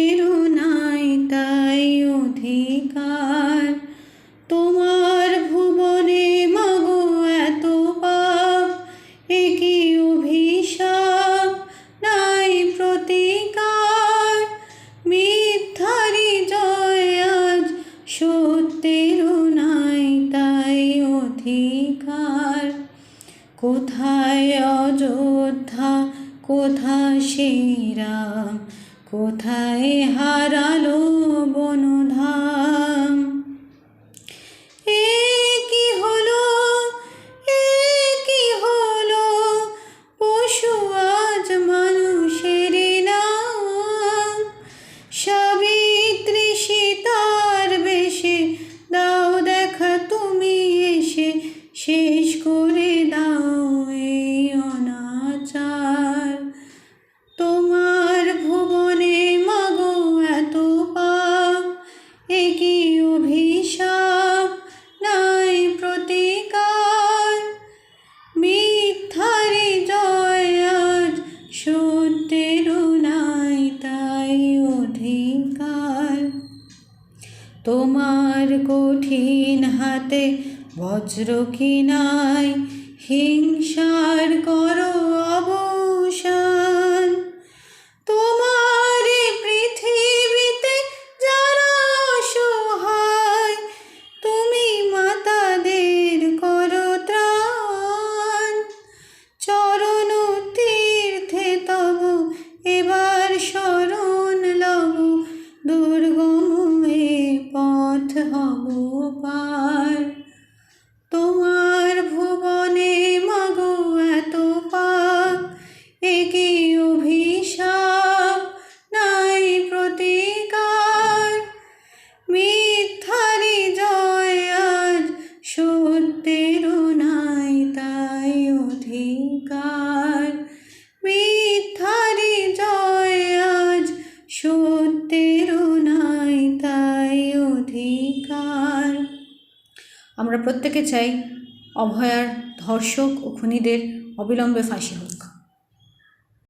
সত্যেরও নাই তাই অধিকার। তোমার ভুবনে মাগো এত পাপ, এ কি অভিশাপ নাই প্রতিকার। মিথ্যারি জয় আজ, সত্যেরও নাই তাই অধিকার। কোথায় অযোধ্যা, কোথায় শ্রীরাম, কোথায় হারালো বনধাম। এ কি হলো, এ কি হলো, পশু আজ মানুষের নাম। সাবিত্রী সীতার বেশে দাও দেখা তুমি এসে, শেষ করে দাও এই অনাচার। তোমার ভুবনে মাগো এত পাপ, এ কি অভিশাপ নাই প্রতিকার। মিথ্যারি জয় আজ, সত্যেরও নাই তাই অধিকার। তোমার কঠিন হাতে বজ্র কি নাই, হিংসার করো অবসান। তোমার পৃথিবীতে যারা অসহায়, তুমি মাতাদের করো ত্রাণ। চরণ তীর্থে তব এবার শরণ লব, দুর্গম এ পথ হব পার। তোমার ভুবনে মাগো এত পাপ, এ কি অভিশাপ নাই প্রতিকার। মিথ্যারি জয় আজ, সত্যেরও নাই তাই অধিকার। মিথ্যারি জয় আজ, সত্যেরও নাই তাই অধিকার। আমরা প্রত্যেকে চাই অভয়ার ধর্ষক ও খুনিদের অবিলম্বে ফাঁসি হোক।